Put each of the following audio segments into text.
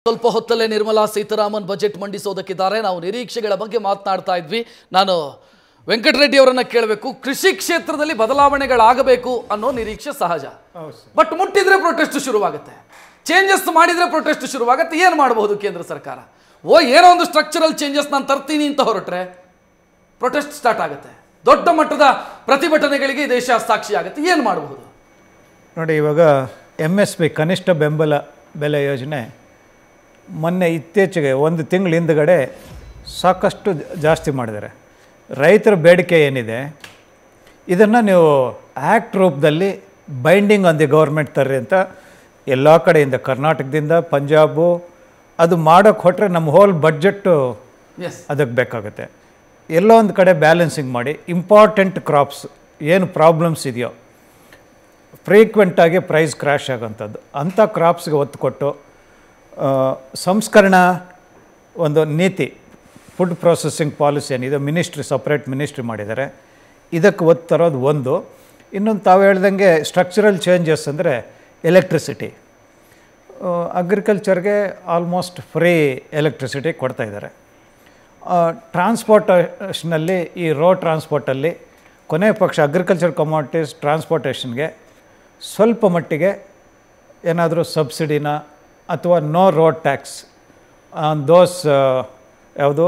ಸ್ವಲ್ಪ ಹೊತ್ತಲ್ಲೇ ನಿರ್ಮಲಾ ಸೀತಾರಾಮನ್ ಬಜೆಟ್ ಮಂಡಿಸೋದಕ್ಕಿದ್ದಾರೆ. ನಾವು ನಿರೀಕ್ಷೆಗಳ ಬಗ್ಗೆ ಮಾತನಾಡ್ತಾ ಇದ್ವಿ. ನಾನು ವೆಂಕಟರೆಡ್ಡಿ ಅವರನ್ನ ಕೇಳಬೇಕು. ಕೃಷಿ ಕ್ಷೇತ್ರದಲ್ಲಿ ಬದಲಾವಣೆಗಳಾಗಬೇಕು ಅನ್ನೋ ನಿರೀಕ್ಷೆ ಸಹಜ, ಬಟ್ ಮುಟ್ಟಿದ್ರೆ ಪ್ರೊಟೆಸ್ಟ್ ಶುರುವಾಗುತ್ತೆ, ಚೇಂಜಸ್ ಮಾಡಿದ್ರೆ ಪ್ರೊಟೆಸ್ಟ್ ಶುರುವಾಗುತ್ತೆ. ಏನು ಮಾಡಬಹುದು ಕೇಂದ್ರ ಸರ್ಕಾರ? ಏನೋ ಒಂದು ಸ್ಟ್ರಕ್ಚರಲ್ ಚೇಂಜಸ್ ನಾನು ತರ್ತೀನಿ ಅಂತ ಹೊರಟ್ರೆ ಪ್ರೊಟೆಸ್ಟ್ ಸ್ಟಾರ್ಟ್ ಆಗುತ್ತೆ, ದೊಡ್ಡ ಮಟ್ಟದ ಪ್ರತಿಭಟನೆಗಳಿಗೆ ದೇಶ ಸಾಕ್ಷಿ ಆಗುತ್ತೆ. ಏನು ಮಾಡಬಹುದು ನೋಡಿ, ಇವಾಗ MSP ಕನಿಷ್ಠ ಬೆಂಬಲ ಬೆಲೆ ಯೋಜನೆ ಮೊನ್ನೆ ಇತ್ತೀಚೆಗೆ ಒಂದು ತಿಂಗಳ ಹಿಂದುಗಡೆ ಸಾಕಷ್ಟು ಜಾಸ್ತಿ ಮಾಡಿದ್ದಾರೆ. ರೈತರ ಬೇಡಿಕೆ ಏನಿದೆ ಇದನ್ನು ನೀವು ಆ್ಯಕ್ಟ್ ರೂಪದಲ್ಲಿ ಬೈಂಡಿಂಗ್ ಆನ್ ದಿ ಗೌರ್ಮೆಂಟ್ ತರ್ರಿ ಅಂತ ಎಲ್ಲ ಕಡೆಯಿಂದ, ಕರ್ನಾಟಕದಿಂದ ಪಂಜಾಬು, ಅದು ಮಾಡೋಕ್ಕೆ ಹೊಟ್ಟರೆ ನಮ್ಮ ಹೋಲ್ ಬಡ್ಜೆಟ್ಟು ಅದಕ್ಕೆ ಬೇಕಾಗುತ್ತೆ. ಎಲ್ಲೋ ಒಂದು ಕಡೆ ಬ್ಯಾಲೆನ್ಸಿಂಗ್ ಮಾಡಿ ಇಂಪಾರ್ಟೆಂಟ್ ಕ್ರಾಪ್ಸ್ ಏನು ಪ್ರಾಬ್ಲಮ್ಸ್ ಇದೆಯೋ, ಫ್ರೀಕ್ವೆಂಟಾಗಿ ಪ್ರೈಸ್ ಕ್ರ್ಯಾಶ್ ಆಗೋಂಥದ್ದು ಅಂಥ ಕ್ರಾಪ್ಸ್ಗೆ ಒತ್ತು ಕೊಟ್ಟು ಸಂಸ್ಕರಣಾ ಒಂದು ನೀತಿ, ಫುಡ್ ಪ್ರೊಸೆಸಿಂಗ್ ಪಾಲಿಸಿ ಏನಿದೆ, ಸಪ್ರೇಟ್ ಮಿನಿಸ್ಟ್ರಿ ಮಾಡಿದ್ದಾರೆ. ಇದಕ್ಕೆ ಒತ್ತು ತರೋದು ಒಂದು. ಇನ್ನೊಂದು ತಾವು ಹೇಳ್ದಂಗೆ ಸ್ಟ್ರಕ್ಚರಲ್ ಚೇಂಜಸ್ ಅಂದರೆ ಎಲೆಕ್ಟ್ರಿಸಿಟಿ, ಅಗ್ರಿಕಲ್ಚರ್ಗೆ ಆಲ್ಮೋಸ್ಟ್ ಫ್ರೀ ಎಲೆಕ್ಟ್ರಿಸಿಟಿ ಕೊಡ್ತಾಯಿದ್ದಾರೆ. ಟ್ರಾನ್ಸ್ಪೋರ್ಟೇಷನಲ್ಲಿ, ಈ ರೋಡ್ ಟ್ರಾನ್ಸ್ಪೋರ್ಟಲ್ಲಿ ಕೊನೆ ಪಕ್ಷ ಅಗ್ರಿಕಲ್ಚರ್ ಕಮಾಡಿಟೀಸ್ ಟ್ರಾನ್ಸ್ಪೋರ್ಟೇಷನ್ಗೆ ಸ್ವಲ್ಪ ಮಟ್ಟಿಗೆ ಏನಾದರೂ ಸಬ್ಸಿಡಿನ ಅಥವಾ no road tax on those ಯಾವುದು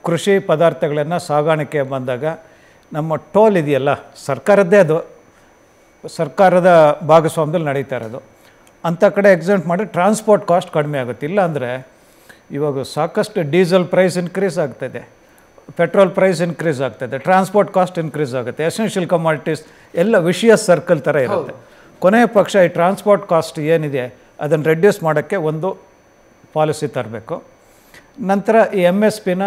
ಕೃಷಿ ಪದಾರ್ಥಗಳನ್ನು ಸಾಗಾಣಿಕೆ ಬಂದಾಗ ನಮ್ಮ ಟೋಲ್ ಇದೆಯಲ್ಲ, ಸರ್ಕಾರದ್ದೇ, ಅದು ಸರ್ಕಾರದ ಭಾಗಸ್ವಾಮ್ಯದಲ್ಲಿ ನಡೀತಾ ಇರೋದು, ಅಂಥ ಕಡೆ ಎಕ್ಸೆಂಪ್ಟ್ ಮಾಡಿ ಟ್ರಾನ್ಸ್ಪೋರ್ಟ್ ಕಾಸ್ಟ್ ಕಡಿಮೆ ಆಗುತ್ತೆ. ಇಲ್ಲಾಂದರೆ ಇವಾಗ ಸಾಕಷ್ಟು ಡೀಸೆಲ್ ಪ್ರೈಸ್ ಇನ್ಕ್ರೀಸ್ ಆಗ್ತಾಯಿದೆ, ಪೆಟ್ರೋಲ್ ಪ್ರೈಸ್ ಇನ್ಕ್ರೀಸ್ ಆಗ್ತಾಯಿದೆ, ಟ್ರಾನ್ಸ್ಪೋರ್ಟ್ ಕಾಸ್ಟ್ ಇನ್ಕ್ರೀಸ್ ಆಗುತ್ತೆ, ಎಸೆನ್ಷಿಯಲ್ ಕಮಾಡಿಟೀಸ್ ಎಲ್ಲ ವಿಷಿಯಸ್ ಸರ್ಕಲ್ ಥರ ಇರುತ್ತೆ. ಕೊನೆಯ ಪಕ್ಷ ಈ ಟ್ರಾನ್ಸ್ಪೋರ್ಟ್ ಕಾಸ್ಟ್ ಏನಿದೆ ಅದನ್ನು ರೆಡ್ಯೂಸ್ ಮಾಡೋಕ್ಕೆ ಒಂದು ಪಾಲಿಸಿ ತರಬೇಕು. ನಂತರ ಈ MSPನ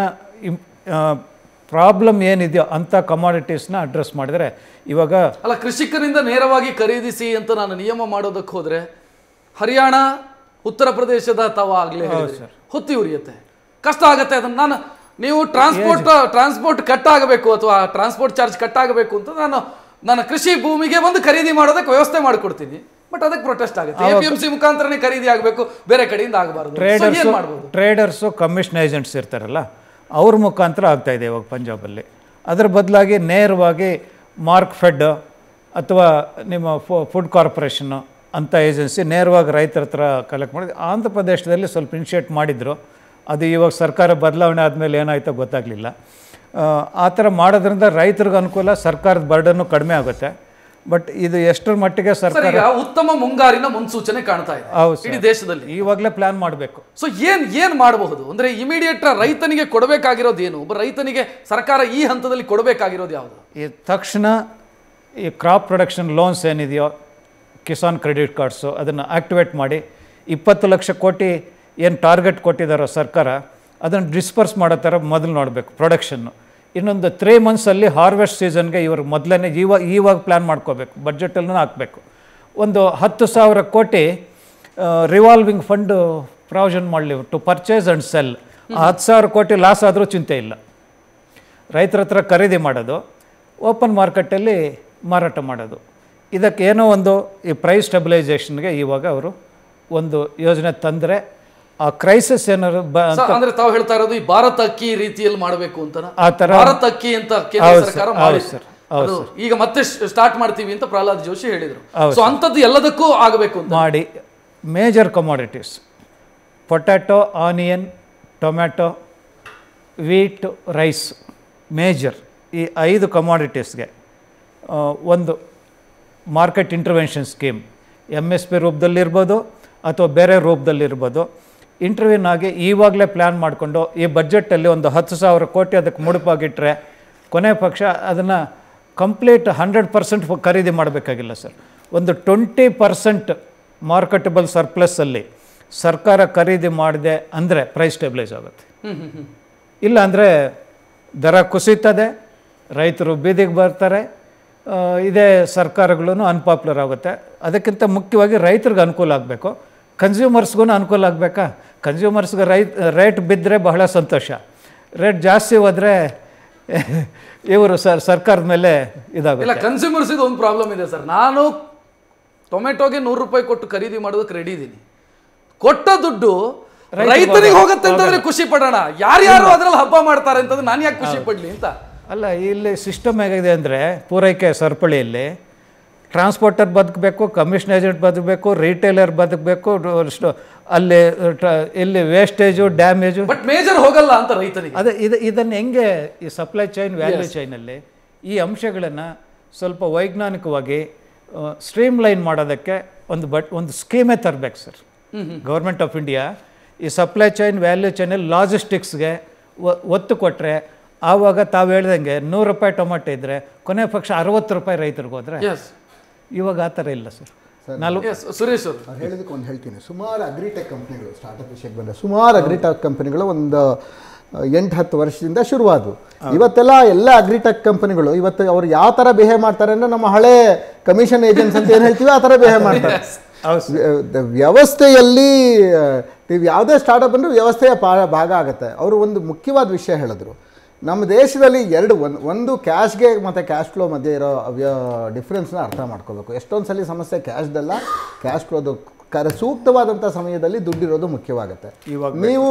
ಪ್ರಾಬ್ಲಮ್ ಏನಿದೆಯೋ ಅಂಥ ಕಮಾಡಿಟೀಸ್ನ ಅಡ್ರೆಸ್ ಮಾಡಿದರೆ, ಇವಾಗ ಅಲ್ಲ, ಕೃಷಿಕರಿಂದ ನೇರವಾಗಿ ಖರೀದಿಸಿ ಅಂತ ನಾನು ನಿಯಮ ಮಾಡೋದಕ್ಕೆ ಹೋದರೆ ಹರಿಯಾಣ, ಉತ್ತರ ಪ್ರದೇಶದ ತಾವ ಆಗಲೇ ಹೊತ್ತಿ ಉರಿಯುತ್ತೆ, ಕಷ್ಟ ಆಗುತ್ತೆ. ಅದನ್ನು ನೀವು ಟ್ರಾನ್ಸ್ಪೋರ್ಟ್ ಕಟ್ ಆಗಬೇಕು ಅಥವಾ ಟ್ರಾನ್ಸ್ಪೋರ್ಟ್ ಚಾರ್ಜ್ ಕಟ್ ಆಗಬೇಕು ಅಂತ ನನ್ನ ಕೃಷಿ ಭೂಮಿಗೆ ಬಂದು ಖರೀದಿ ಮಾಡೋದಕ್ಕೆ ವ್ಯವಸ್ಥೆ ಮಾಡಿಕೊಡ್ತೀನಿ, ಬಟ್ ಅದಕ್ಕೆ ಪ್ರೊಟೆಸ್ಟ್ ಆಗುತ್ತೆ. APMC ಮುಖಾಂತರನೇ ಖರೀದಿ ಆಗಬೇಕು, ಬೇರೆ ಕಡೆಯಿಂದ ಆಗಬಾರ್ದು. ಟ್ರೇಡರ್ಸು, ಕಮಿಷನ್ ಏಜೆಂಟ್ಸ್ ಇರ್ತಾರಲ್ಲ, ಅವ್ರ ಮುಖಾಂತರ ಆಗ್ತಾಯಿದೆ ಇವಾಗ ಪಂಜಾಬಲ್ಲಿ. ಅದರ ಬದಲಾಗಿ ನೇರವಾಗಿ ಮಾರ್ಕ್ ಫೆಡ್ ಅಥವಾ ನಿಮ್ಮ ಫುಡ್ ಕಾರ್ಪೊರೇಷನ್ನು ಅಂಥ ಏಜೆನ್ಸಿ ನೇರವಾಗಿ ರೈತರ ಹತ್ರ ಕಲೆಕ್ಟ್ ಮಾಡಿದ್ರು. ಆಂಧ್ರ ಪ್ರದೇಶದಲ್ಲಿ ಸ್ವಲ್ಪ ಇನಿಷಿಯೇಟ್ ಮಾಡಿದರು, ಅದು ಇವಾಗ ಸರ್ಕಾರ ಬದಲಾವಣೆ ಆದಮೇಲೆ ಏನಾಯ್ತೋ ಗೊತ್ತಾಗಲಿಲ್ಲ. ಆ ಥರ ಮಾಡೋದ್ರಿಂದ ರೈತರಿಗೆ ಅನುಕೂಲ, ಸರ್ಕಾರದ ಬರ್ಡನ್ನು ಕಡಿಮೆ ಆಗುತ್ತೆ. ಬಟ್ ಇದು ಎಷ್ಟರ ಮಟ್ಟಿಗೆ ಸರ್ಕಾರ ಉತ್ತಮ ಮುಂಗಾರಿನ ಮುನ್ಸೂಚನೆ ಕಾಣ್ತಾ ಇದೆ ಇಡೀ ದೇಶದಲ್ಲಿ, ಇವಾಗಲೇ ಪ್ಲಾನ್ ಮಾಡಬೇಕು. ಸೊ ಏನ್ ಮಾಡಬಹುದು ಅಂದ್ರೆ ಇಮಿಡಿಯೇಟ್ ರೈತನಿಗೆ ಕೊಡಬೇಕಾಗಿರೋದು ಏನು? ಒಬ್ಬ ರೈತನಿಗೆ ಸರ್ಕಾರ ಈ ಹಂತದಲ್ಲಿ ಕೊಡಬೇಕಾಗಿರೋದು ಯಾವುದು? ಈ ತಕ್ಷಣ ಈ ಕ್ರಾಪ್ ಪ್ರೊಡಕ್ಷನ್ ಲೋನ್ಸ್ ಏನಿದೆಯೋ, ಕಿಸಾನ್ ಕ್ರೆಡಿಟ್ ಕಾರ್ಡ್ಸು, ಅದನ್ನು ಆಕ್ಟಿವೇಟ್ ಮಾಡಿ 20 ಲಕ್ಷ ಕೋಟಿ ಏನು ಟಾರ್ಗೆಟ್ ಕೊಟ್ಟಿದ್ದಾರೋ ಸರ್ಕಾರ, ಅದನ್ನು ಡಿಸ್ಪರ್ಸ್ ಮಾಡೋ ಥರ ಮೊದಲು ನೋಡಬೇಕು ಪ್ರೊಡಕ್ಷನ್ನು. ಇನ್ನೊಂದು 3 ಮಂತ್ಸಲ್ಲಿ ಹಾರ್ವೆಸ್ಟ್ ಸೀಸನ್ಗೆ ಇವರು ಮೊದಲೇ ಇವಾಗ ಪ್ಲ್ಯಾನ್ ಮಾಡ್ಕೋಬೇಕು, ಬಡ್ಜೆಟಲ್ಲೂ ಹಾಕಬೇಕು. ಒಂದು 10,000 ಕೋಟಿ ರಿವಾಲ್ವಿಂಗ್ ಫಂಡ್ ಪ್ರಾವಿಷನ್ ಮಾಡಲಿ ಟು ಪರ್ಚೇಸ್ ಆ್ಯಂಡ್ ಸೆಲ್. 10,000 ಕೋಟಿ ಲಾಸ್ ಆದರೂ ಚಿಂತೆ ಇಲ್ಲ, ರೈತರ ಹತ್ರ ಖರೀದಿ ಮಾಡೋದು, ಓಪನ್ ಮಾರ್ಕೆಟಲ್ಲಿ ಮಾರಾಟ ಮಾಡೋದು. ಇದಕ್ಕೆ ಏನೋ ಒಂದು ಈ ಪ್ರೈಸ್ ಸ್ಟೆಬಿಲೈಸೇಷನ್ಗೆ ಇವಾಗ ಅವರು ಒಂದು ಯೋಜನೆ ತಂದರೆ ಆ ಕ್ರೈಸಿಸ್ ಏನಾದ್ರು ಅಂದ್ರೆ ತಾವು ಹೇಳ್ತಾ ಇರೋದು ಈ ಭಾರತ ಅಕ್ಕಿ ರೀತಿಯಲ್ಲಿ ಮಾಡಬೇಕು ಅಂತ, ಆ ಥರ ಭಾರತ ಅಕ್ಕಿ ಅಂತ ಕೇಂದ್ರ ಸರ್ಕಾರ ಈಗ ಮತ್ತೆ ಸ್ಟಾರ್ಟ್ ಮಾಡ್ತೀವಿ ಅಂತ ಪ್ರಹ್ಲಾದ್ ಜೋಶಿ ಹೇಳಿದರು. ಸೊ ಅಂಥದ್ದು ಎಲ್ಲದಕ್ಕೂ ಆಗಬೇಕು ಅಂತ ಮಾಡಿ major commodities, potato, onion, tomato, wheat, rice, major ಈ 5 ಕಮಾಡಿಟೀಸ್ಗೆ ಒಂದು ಮಾರ್ಕೆಟ್ ಇಂಟರ್ವೆನ್ಷನ್ ಸ್ಕೀಮ್ MSP ರೂಪದಲ್ಲಿರ್ಬೋದು ಅಥವಾ ಬೇರೆ ರೂಪದಲ್ಲಿರ್ಬೋದು, ಇಂಟರ್ವ್ಯೂನ್ ಆಗಿ ಈವಾಗಲೇ ಪ್ಲ್ಯಾನ್ ಮಾಡಿಕೊಂಡು ಈ ಬಡ್ಜೆಟಲ್ಲಿ ಒಂದು 10,000 ಕೋಟಿ ಅದಕ್ಕೆ ಮುಡುಪಾಗಿಟ್ಟರೆ ಕೊನೆ ಪಕ್ಷ ಅದನ್ನು ಕಂಪ್ಲೀಟ್ 100% ಖರೀದಿ ಮಾಡಬೇಕಾಗಿಲ್ಲ ಸರ್. ಒಂದು 20% ಮಾರ್ಕೆಟಬಲ್ ಸರ್ಪ್ಲಸ್ಸಲ್ಲಿ ಸರ್ಕಾರ ಖರೀದಿ ಮಾಡಿದೆ ಅಂದರೆ ಪ್ರೈಸ್ ಸ್ಟೆಬಿಲೈಸ್ ಆಗುತ್ತೆ. ಇಲ್ಲ ಅಂದರೆ ದರ ಕುಸಿತದೆ, ರೈತರು ಬೀದಿಗೆ ಬರ್ತಾರೆ, ಇದೇ ಸರ್ಕಾರಗಳೂ ಅನ್ಪಾಪ್ಯುಲರ್ ಆಗುತ್ತೆ. ಅದಕ್ಕಿಂತ ಮುಖ್ಯವಾಗಿ ರೈತರಿಗೆ ಅನುಕೂಲ ಆಗಬೇಕು, ಕನ್ಸ್ಯೂಮರ್ಸ್ಗೂ ಅನುಕೂಲ ಆಗಬೇಕಾ. ಕನ್ಸ್ಯೂಮರ್ಸ್ಗೆ ರೇಟ್ ಬಿದ್ದರೆ ಬಹಳ ಸಂತೋಷ, ರೇಟ್ ಜಾಸ್ತಿ ಹೋದರೆ ಇವರು ಸರ್ಕಾರದ ಮೇಲೆ ಇದಾಗುತ್ತೆ. ಇಲ್ಲ, ಕನ್ಸ್ಯೂಮರ್ಸ್ ಇದು ಒಂದು ಪ್ರಾಬ್ಲಮ್ ಇದೆ ಸರ್. ನಾನು ಟೊಮೆಟೊಗೆ 100 ರೂಪಾಯಿ ಕೊಟ್ಟು ಖರೀದಿ ಮಾಡೋದಕ್ಕೆ ರೆಡಿ ಇದ್ದೀನಿ, ಕೊಟ್ಟ ದುಡ್ಡು ರೈತರಿಗೆ ಹೋಗುತ್ತೆ ಅಂತಂದ್ರೆ ಖುಷಿ ಪಡೋಣ, ಯಾರ್ಯಾರು ಅದ್ರಲ್ಲಿ ಹಬ್ಬ ಮಾಡ್ತಾರೆ ಅಂತಂದ್ರೆ ನಾನು ಯಾಕೆ ಖುಷಿ ಪಡ್ಲಿ ಅಂತ. ಅಲ್ಲ, ಇಲ್ಲಿ ಸಿಸ್ಟಮ್ ಹೇಗಿದೆ ಅಂದರೆ ಪೂರೈಕೆ ಸರಪಳಿಯಲ್ಲಿ ಟ್ರಾನ್ಸ್ಪೋರ್ಟರ್ ಬದುಕಬೇಕು, ಕಮಿಷನ್ ಏಜೆಂಟ್ ಬದುಕಬೇಕು, ರಿಟೇಲರ್ ಬದುಕಬೇಕು, ಅಲ್ಲಿ ಇಲ್ಲಿ ವೇಸ್ಟೇಜು ಡ್ಯಾಮೇಜು, ಬಟ್ ಮೇಜರ್ ಹೋಗಲ್ಲ ಅಂತ ರೈತರಿಗೆ. ಅದೇ ಇದನ್ನು ಹೆಂಗೆ ಈ ಸಪ್ಲೈ ಚೈನ್ ವ್ಯಾಲ್ಯೂ ಚೈನಲ್ಲಿ ಈ ಅಂಶಗಳನ್ನು ಸ್ವಲ್ಪ ವೈಜ್ಞಾನಿಕವಾಗಿ ಸ್ಟ್ರೀಮ್ಲೈನ್ ಮಾಡೋದಕ್ಕೆ ಒಂದು ಸ್ಕೀಮೇ ತರಬೇಕು ಸರ್. ಗೌರ್ಮೆಂಟ್ ಆಫ್ ಇಂಡಿಯಾ ಈ ಸಪ್ಲೈ ಚೈನ್ ವ್ಯಾಲ್ಯೂ ಚೈನಲ್ಲಿ ಲಾಜಿಸ್ಟಿಕ್ಸ್ಗೆ ಒತ್ತು ಕೊಟ್ಟರೆ, ಆವಾಗ ತಾವು ಹೇಳ್ದಂಗೆ 100 ರೂಪಾಯಿ ಟೊಮೆಟೊ ಇದ್ದರೆ ಕೊನೆ ಪಕ್ಷ 60 ರೂಪಾಯಿ ರೈತರಿಗೆ ಹೋದರೆ, ಇವಾಗ ಆ ಥರ ಇಲ್ಲ ಸರ್. ಸುರೇಶ್ ಅವರು ಹೇಳಿದಕ್ಕೆ ಒಂದು ಹೇಳ್ತೀನಿ. ಸುಮಾರು ಅಗ್ರಿಟೆಕ್ ಕಂಪ್ನಿಗಳು ಸ್ಟಾರ್ಟಪ್ ವಿಷಯಕ್ಕೆ ಬಂದರೆ ಸುಮಾರು ಅಗ್ರಿಟೆಕ್ ಕಂಪ್ನಿಗಳು ಒಂದು 8-10 ವರ್ಷದಿಂದ ಶುರುವಾದವು. ಇವತ್ತೆಲ್ಲ ಎಲ್ಲ ಅಗ್ರಿಟೆಕ್ ಕಂಪನಿಗಳು ಇವತ್ತು ಅವ್ರು ಯಾವ ಥರ ಬಿಹೇವ್ ಮಾಡ್ತಾರೆ ಅಂದರೆ ನಮ್ಮ ಹಳೆ ಕಮಿಷನ್ ಏಜೆಂಟ್ಸ್ ಅಂತ ಏನು ಹೇಳ್ತೀವಿ ಆ ಥರ ಬಿಹೇವ್ ಮಾಡ್ತಾರೆ. ವ್ಯವಸ್ಥೆಯಲ್ಲಿ ನೀವು ಯಾವುದೇ ಸ್ಟಾರ್ಟಪ್ ಅಂದರೆ ವ್ಯವಸ್ಥೆಯ ಭಾಗ ಆಗುತ್ತೆ. ಅವರು ಒಂದು ಮುಖ್ಯವಾದ ವಿಷಯ ಹೇಳಿದ್ರು. ನಮ್ಮ ದೇಶದಲ್ಲಿ ಒಂದು ಕ್ಯಾಶ್ಗೆ ಮತ್ತು ಕ್ಯಾಶ್ ಫ್ಲೋ ಮಧ್ಯೆ ಇರೋ ಡಿಫ್ರೆನ್ಸ್ನ ಅರ್ಥ ಮಾಡ್ಕೋಬೇಕು. ಎಷ್ಟೊಂದು ಸಲ ಸಮಸ್ಯೆ ಕ್ಯಾಶ್ದಲ್ಲ, ಕ್ಯಾಶ್ ಫ್ಲೋದು ಸೂಕ್ತವಾದಂಥ ಸಮಯದಲ್ಲಿ ದುಡ್ಡಿರೋದು ಮುಖ್ಯವಾಗುತ್ತೆ. ನೀವು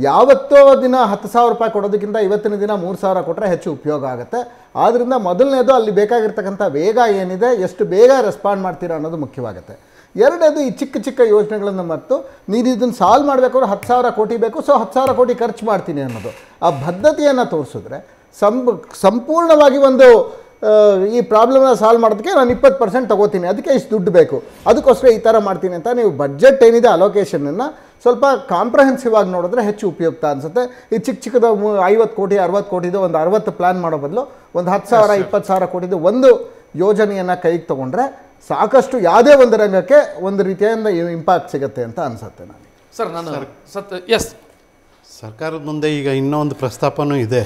ಯಾವತ್ತೋ ದಿನ 10,000 ರೂಪಾಯಿ ಕೊಡೋದಕ್ಕಿಂತ ಇವತ್ತಿನ ದಿನ 3,000 ಕೊಟ್ಟರೆ ಹೆಚ್ಚು ಉಪಯೋಗ ಆಗುತ್ತೆ. ಆದ್ದರಿಂದ ಮೊದಲನೇದು ಅಲ್ಲಿ ಬೇಕಾಗಿರ್ತಕ್ಕಂಥ ವೇಗ ಏನಿದೆ, ಎಷ್ಟು ಬೇಗ ರೆಸ್ಪಾಂಡ್ ಮಾಡ್ತೀರಾ ಅನ್ನೋದು ಮುಖ್ಯವಾಗುತ್ತೆ. ಎರಡನೇದು ಈ ಚಿಕ್ಕ ಚಿಕ್ಕ ಯೋಜನೆಗಳನ್ನು ಮರೆತು ನೀನು ಇದನ್ನು ಸಾಲ್ವ್ ಮಾಡಬೇಕಾದ್ರೆ 10,000 ಕೋಟಿ ಬೇಕು, ಸೊ 10,000 ಕೋಟಿ ಖರ್ಚು ಮಾಡ್ತೀನಿ ಅನ್ನೋದು ಆ ಬದ್ಧತೆಯನ್ನು ತೋರಿಸಿದ್ರೆ ಸಂಪೂರ್ಣವಾಗಿ ಒಂದು ಈ ಪ್ರಾಬ್ಲಮ್ನ ಸಾಲ್ವ್ ಮಾಡೋದಕ್ಕೆ ನಾನು 20% ತಗೋತೀನಿ, ಅದಕ್ಕೆ ಇಷ್ಟು ದುಡ್ಡು ಬೇಕು, ಅದಕ್ಕೋಸ್ಕರ ಈ ಥರ ಮಾಡ್ತೀನಿ ಅಂತ ನೀವು ಬಡ್ಜೆಟ್ ಏನಿದೆ ಅಲೋಕೇಶನನ್ನು ಸ್ವಲ್ಪ ಕಾಂಪ್ರಹೆನ್ಸಿವ್ ಆಗಿ ನೋಡಿದ್ರೆ ಹೆಚ್ಚು ಉಪಯುಕ್ತ ಅನಿಸುತ್ತೆ. ಈ ಚಿಕ್ಕದ 50 ಕೋಟಿ 60 ಕೋಟಿದು ಒಂದು 60 ಪ್ಲ್ಯಾನ್ ಮಾಡೋ ಬದಲು ಒಂದು 10,000 20,000 ಕೋಟಿದು ಒಂದು ಯೋಜನೆಯನ್ನು ಕೈಗೆ ತೊಗೊಂಡ್ರೆ ಸಾಕಷ್ಟು ಯಾವುದೇ ಒಂದು ರಂಗಕ್ಕೆ ಒಂದು ರೀತಿಯಿಂದ ಇಂಪ್ಯಾಕ್ಟ್ ಸಿಗುತ್ತೆ ಅಂತ ಅನಿಸುತ್ತೆ ನನಗೆ. ಸರ್ ಸರ್ಕಾರದ ಮುಂದೆ ಈಗ ಇನ್ನೂ ಒಂದು ಪ್ರಸ್ತಾಪನೂ ಇದೆ.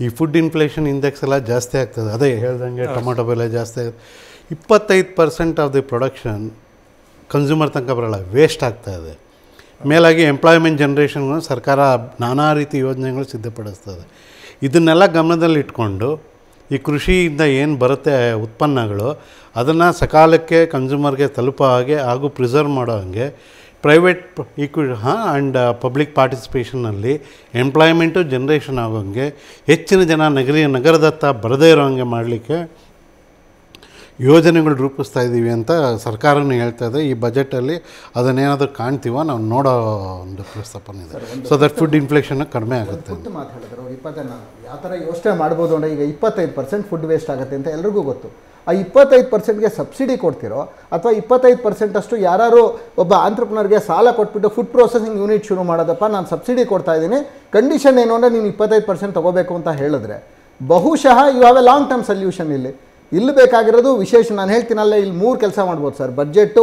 ಈ ಫುಡ್ ಇನ್ಫ್ಲೇಷನ್ ಇಂಡೆಕ್ಸ್ ಎಲ್ಲ ಜಾಸ್ತಿ ಆಗ್ತದೆ, ಅದೇ ಹೇಳ್ದಂಗೆ ಟೊಮೊಟೊ ಬೆಲೆ ಜಾಸ್ತಿ ಆಗುತ್ತೆ. 25% ಆಫ್ ದಿ ಪ್ರೊಡಕ್ಷನ್ ಕನ್ಸ್ಯೂಮರ್ ತನಕ ಬರೋಲ್ಲ, ವೇಸ್ಟ್ ಆಗ್ತಾಯಿದೆ. ಮೇಲಾಗಿ ಎಂಪ್ಲಾಯ್ಮೆಂಟ್ ಜನ್ರೇಷನ್ಗೂ ಸರ್ಕಾರ ನಾನಾ ರೀತಿ ಯೋಜನೆಗಳು ಸಿದ್ಧಪಡಿಸ್ತದೆ. ಇದನ್ನೆಲ್ಲ ಗಮನದಲ್ಲಿ ಇಟ್ಕೊಂಡು ಈ ಕೃಷಿಯಿಂದ ಏನು ಬರುತ್ತೆ ಉತ್ಪನ್ನಗಳು ಅದನ್ನು ಸಕಾಲಕ್ಕೆ ಕನ್ಸ್ಯೂಮರ್ಗೆ ತಲುಪೋ ಹಾಗೆ ಹಾಗೂ ಪ್ರಿಸರ್ವ್ ಮಾಡೋ ಹಾಗೆ ಪ್ರೈವೇಟ್ ಆ್ಯಂಡ್ ಪಬ್ಲಿಕ್ ಪಾರ್ಟಿಸಿಪೇಷನ್ನಲ್ಲಿ ಎಂಪ್ಲಾಯ್ಮೆಂಟು ಜನ್ರೇಷನ್ ಆಗೋಂಗೆ ಹೆಚ್ಚಿನ ಜನ ನಗರದತ್ತ ಬರದೇ ಇರೋ ಹಾಗೆ ಮಾಡಲಿಕ್ಕೆ ಯೋಜನೆಗಳು ರೂಪಿಸ್ತಾ ಇದ್ದೀವಿ ಅಂತ ಸರ್ಕಾರನೂ ಹೇಳ್ತಾ ಇದೆ. ಈ ಬಜೆಟಲ್ಲಿ ಅದನ್ನೇನಾದರೂ ಕಾಣ್ತೀವೋ ನಾವು ನೋಡೋ ಒಂದು ಪ್ರಸ್ತಾಪನೆ ಇದೆ. ಸೊ ದಟ್ ಫುಡ್ ಇನ್ಫ್ಲೇಷನ್ ಕಡಿಮೆ ಆಗುತ್ತೆ. ಮಾತು ಹೇಳಿದ್ರು ಅವ್ರು 24 ಯಾವ ಥರ ಯೋಚನೆ ಮಾಡ್ಬೋದು ಅಂದರೆ, ಈಗ 25% ಫುಡ್ ವೇಸ್ಟ್ ಆಗುತ್ತೆ ಅಂತ ಎಲ್ರಿಗೂ ಗೊತ್ತು. ಆ 25%ಗೆ ಸಬ್ಸಿಡಿ ಕೊಡ್ತಿರೋ ಅಥವಾ 25% ಅಷ್ಟು ಯಾರು ಒಬ್ಬ ಆಂಟ್ರಪ್ರನರ್ಗೆ ಸಾಲ ಕೊಟ್ಬಿಟ್ಟು ಫುಡ್ ಪ್ರೊಸೆಸಿಂಗ್ ಯೂನಿಟ್ ಶುರು ಮಾಡೋದಪ್ಪ ನಾನು ಸಬ್ಸಿಡಿ ಕೊಡ್ತಾ ಇದ್ದೀನಿ, ಕಂಡೀಷನ್ ಏನು ಅಂದರೆ ನೀನು 25% ತೊಗೋಬೇಕು ಅಂತ ಹೇಳಿದ್ರೆ ಬಹುಶಃ you have a long term solution. ಇಲ್ಲಿ ಬೇಕಾಗಿರೋದು ವಿಶೇಷ ನಾನು ಹೇಳ್ತೀನಲ್ಲ, ಇಲ್ಲಿ 3 ಕೆಲಸ ಮಾಡ್ಬೋದು ಸರ್. ಬಡ್ಜೆಟ್ಟು,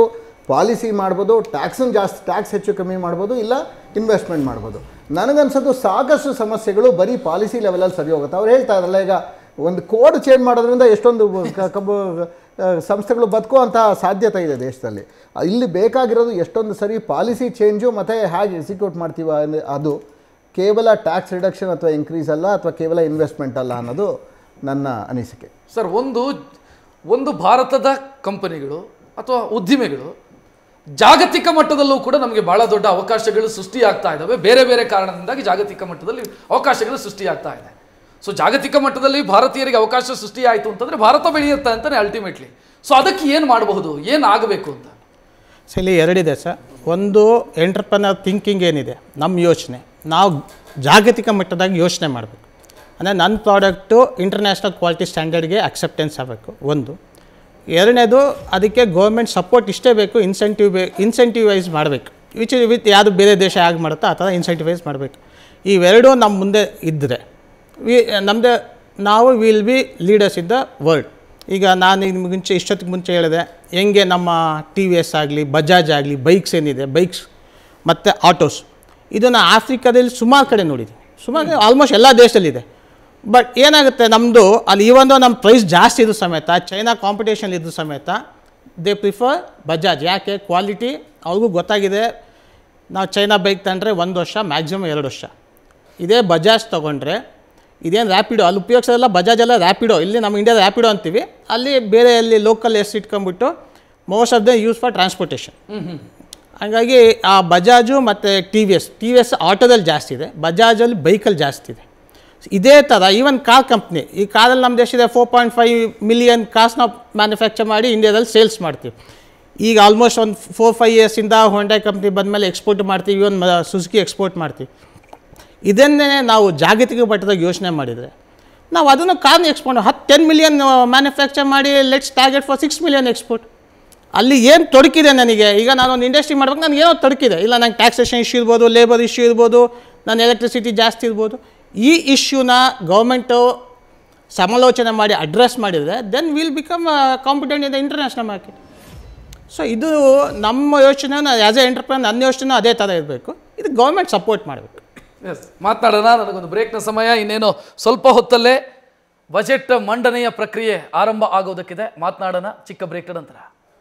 ಪಾಲಿಸಿ ಮಾಡ್ಬೋದು, ಟ್ಯಾಕ್ಸ್ ಹೆಚ್ಚು ಕಮ್ಮಿ ಮಾಡ್ಬೋದು, ಇಲ್ಲ ಇನ್ವೆಸ್ಟ್ಮೆಂಟ್ ಮಾಡ್ಬೋದು. ನನಗನ್ಸೋದು ಸಾಕಷ್ಟು ಸಮಸ್ಯೆಗಳು ಬರೀ ಪಾಲಿಸಿ ಲೆವೆಲಲ್ಲಿ ಸರಿ ಹೋಗುತ್ತೆ. ಅವ್ರು ಹೇಳ್ತಾ ಇದ್ರಲ್ಲ, ಈಗ ಒಂದು ಕೋಡ್ ಚೇಂಜ್ ಮಾಡೋದ್ರಿಂದ ಎಷ್ಟೊಂದು ಸಂಸ್ಥೆಗಳು ಬದುಕುವಂಥ ಸಾಧ್ಯತೆ ಇದೆ ದೇಶದಲ್ಲಿ. ಇಲ್ಲಿ ಬೇಕಾಗಿರೋದು ಎಷ್ಟೊಂದು ಸರಿ ಪಾಲಿಸಿ ಚೇಂಜು ಮತ್ತು ಹೇಗೆ ಎಕ್ಸಿಕ್ಯೂಟ್ ಮಾಡ್ತೀವ ಅದು ಕೇವಲ ಟ್ಯಾಕ್ಸ್ ರಿಡಕ್ಷನ್ ಅಥವಾ ಇನ್ಕ್ರೀಸ್ ಅಲ್ಲ, ಅಥವಾ ಕೇವಲ ಇನ್ವೆಸ್ಟ್ಮೆಂಟ್ ಅಲ್ಲ ಅನ್ನೋದು ನನ್ನ ಅನಿಸಿಕೆ. ಸರ್, ಒಂದು ಭಾರತದ ಕಂಪನಿಗಳು ಅಥವಾ ಉದ್ದಿಮೆಗಳು ಜಾಗತಿಕ ಮಟ್ಟದಲ್ಲೂ ಕೂಡ ನಮಗೆ ಬಹಳ ದೊಡ್ಡ ಅವಕಾಶಗಳು ಸೃಷ್ಟಿಯಾಗ್ತಾ ಇದ್ದಾವೆ. ಬೇರೆ ಬೇರೆ ಕಾರಣದಿಂದಾಗಿ ಜಾಗತಿಕ ಮಟ್ಟದಲ್ಲಿ ಅವಕಾಶಗಳು ಸೃಷ್ಟಿಯಾಗ್ತಾ ಇದೆ. ಸೊ ಜಾಗತಿಕ ಮಟ್ಟದಲ್ಲಿ ಭಾರತೀಯರಿಗೆ ಅವಕಾಶ ಸೃಷ್ಟಿಯಾಯಿತು ಅಂತಂದರೆ ಭಾರತ ಬೆಳೆಯುತ್ತೆ ಅಂತಲೇ ಅಲ್ಟಿಮೇಟ್ಲಿ. ಸೊ ಅದಕ್ಕೆ ಏನು ಮಾಡಬಹುದು, ಏನು ಆಗಬೇಕು ಅಂತ? ಸೊ ಇಲ್ಲಿ ಎರಡಿದೆ ಸರ್. ಒಂದು ಎಂಟರ್ಪ್ರನರ್ ಥಿಂಕಿಂಗ್ ಏನಿದೆ, ನಮ್ಮ ಯೋಚನೆ ನಾವು ಜಾಗತಿಕ ಮಟ್ಟದಾಗಿ ಯೋಚನೆ ಮಾಡಬೇಕು. ಅಂದರೆ ನನ್ನ ಪ್ರಾಡಕ್ಟು ಇಂಟರ್ನ್ಯಾಷನಲ್ ಕ್ವಾಲಿಟಿ ಸ್ಟ್ಯಾಂಡರ್ಡ್ಗೆ ಅಕ್ಸೆಪ್ಟೆನ್ಸ್ ಆಗಬೇಕು ಒಂದು. ಎರಡನೇದು, ಅದಕ್ಕೆ ಗೌರ್ಮೆಂಟ್ ಸಪೋರ್ಟ್ ಇಷ್ಟೇ ಬೇಕು, ಇನ್ಸೆಂಟಿವೈಸ್ ಮಾಡಬೇಕು. ವಿತ್ ಯಾವುದು ಬೇರೆ ದೇಶ ಹೇಗೆ ಮಾಡುತ್ತೋ ಆ ಥರ ಇನ್ಸೆಂಟಿವೈಸ್ ಮಾಡಬೇಕು. ಇವೆರಡೂ ನಮ್ಮ ಮುಂದೆ ಇದ್ದರೆ ನಾವು will be leaders in the world. ಈಗ ನಾನು ನಿಮಗೆ ಇಷ್ಟೊತ್ತಿಗೆ ಮುಂಚೆ ಹೇಳಿದೆ ಹೆಂಗೆ ನಮ್ಮ TVS ಆಗಲಿ, ಬಜಾಜ್ ಆಗಲಿ, ಬೈಕ್ಸ್ ಏನಿದೆ, ಬೈಕ್ಸ್ ಮತ್ತು ಆಟೋಸ್, ಇದನ್ನು ಆಫ್ರಿಕಾದಲ್ಲಿ ಸುಮಾರು ಕಡೆ ನೋಡಿದ್ದೀವಿ, ಸುಮಾರು ಆಲ್ಮೋಸ್ಟ್ ಎಲ್ಲ ದೇಶದಲ್ಲಿದೆ. ಬಟ್ ಏನಾಗುತ್ತೆ, ನಮ್ಮದು ಅಲ್ಲಿ ಈವೊಂದು ನಮ್ಮ ಪ್ರೈಸ್ ಜಾಸ್ತಿ ಇದ್ರೂ ಸಮೇತ, ಚೈನಾ ಕಾಂಪಿಟೇಷನ್ ಇದ್ರೂ ಸಮೇತ ದೇ ಪ್ರಿಫರ್ ಬಜಾಜ್. ಯಾಕೆ? ಕ್ವಾಲಿಟಿ ಅವ್ರಿಗೂ ಗೊತ್ತಾಗಿದೆ. ನಾವು ಚೈನಾ ಬೈಕ್ ತಗೊಂಡ್ರೆ 1 ವರ್ಷ, ಮ್ಯಾಕ್ಸಿಮಮ್ 2 ವರ್ಷ. ಇದೇ ಬಜಾಜ್ ತೊಗೊಂಡ್ರೆ ಇದೇನು ರ್ಯಾಪಿಡೋ, ಅಲ್ಲಿ ಉಪಯೋಗಿಸೋದಲ್ಲ, ಬಜಾಜ್ ಎಲ್ಲ ರ್ಯಾಪಿಡೋ. ಇಲ್ಲಿ ನಮ್ಮ ಇಂಡಿಯಾದ ರ್ಯಾಪಿಡೋ ಅಂತೀವಿ, ಅಲ್ಲಿ ಬೇರೆ ಅಲ್ಲಿ ಲೋಕಲ್ ಇಟ್ಕೊಂಡ್ಬಿಟ್ಟು most of the use for transportation. ಹಾಗಾಗಿ ಆ ಬಜಾಜು ಮತ್ತು ಟಿ ವಿ ಎಸ್ ಆಟೋದಲ್ಲಿ ಜಾಸ್ತಿ ಇದೆ, ಬಜಾಜಲ್ಲಿ ಬೈಕಲ್ಲಿ ಜಾಸ್ತಿ ಇದೆ. ಇದೇ ಥರ ಈವನ್ ಕಾರ್ ಕಂಪ್ನಿ, ಈ ಕಾರಲ್ಲಿ ನಮ್ಮ ದೇಶದ 4.5 ಮಿಲಿಯನ್ ಕಾರ್ಸ್ ನಾವು ಮ್ಯಾನುಫ್ಯಾಕ್ಚರ್ ಮಾಡಿ ಇಂಡಿಯಾದಲ್ಲಿ ಸೇಲ್ಸ್ ಮಾಡ್ತೀವಿ. ಈಗ ಆಲ್ಮೋಸ್ಟ್ ಒಂದು 4-5 ಇಯರ್ಸಿಂದ ಹೊಂಡಾ ಕಂಪ್ನಿ ಬಂದಮೇಲೆ ಎಕ್ಸ್ಪೋರ್ಟ್ ಮಾಡ್ತೀವಿ, ಇವನ್ ಸುಜುಕಿ ಎಕ್ಸ್ಪೋರ್ಟ್ ಮಾಡ್ತೀವಿ. ಇದನ್ನೇ ನಾವು ಜಾಗತಿಕ ಮಟ್ಟದಾಗ ಯೋಚನೆ ಮಾಡಿದರೆ ನಾವು ಅದನ್ನು ಕಾರ್ನ ಎಕ್ಸ್ಪೋರ್ಟ್ 10 ಮಿಲಿಯನ್ ಮ್ಯಾನುಫ್ಯಾಕ್ಚರ್ ಮಾಡಿ let's target for 6 million export. ಅಲ್ಲಿ ಏನು ತೊಡಕಿದೆ ನನಗೆ, ಈಗ ನಾನೊಂದು ಇಂಡಸ್ಟ್ರಿ ಮಾಡ್ಬೇಕು, ನನಗೆ ಏನೋ ತೊಡಕಿದೆ, ಇಲ್ಲ ನಂಗೆ ಟ್ಯಾಕ್ಸೇಷನ್ ಇಶ್ಯೂ ಇರ್ಬೋದು, ಲೇಬರ್ ಇಶ್ಯೂ ಇರ್ಬೋದು, ನನ್ನ ಎಲೆಕ್ಟ್ರಿಸಿಟಿ ಜಾಸ್ತಿ ಇರ್ಬೋದು. ಈ ಇಶ್ಯೂನ ಗೌರ್ಮೆಂಟು ಸಮಾಲೋಚನೆ ಮಾಡಿ ಅಡ್ರೆಸ್ ಮಾಡಿದರೆ then will become competent in the international market. So ಇದು ನಮ್ಮ ಯೋಚನೆ, ಆ್ಯಸ್ ಎ ಎಂಟರ್ಪ್ರೈನರ್ ನನ್ನ ಯೋಚನೆ ಅದೇ ಥರ ಇರಬೇಕು. ಇದು ಗೌರ್ಮೆಂಟ್ ಸಪೋರ್ಟ್ ಮಾಡಬೇಕು. ಎಸ್, ಮಾತನಾಡೋಣ. ನನಗೊಂದು ಬ್ರೇಕ್ನ ಸಮಯ, ಇನ್ನೇನು ಸ್ವಲ್ಪ ಹೊತ್ತಲ್ಲೇ ಬಜೆಟ್ ಮಂಡನೆಯ ಪ್ರಕ್ರಿಯೆ ಆರಂಭ ಆಗೋದಕ್ಕಿದೆ. ಮಾತನಾಡೋಣ ಚಿಕ್ಕ ಬ್ರೇಕ್ ನಂತರ.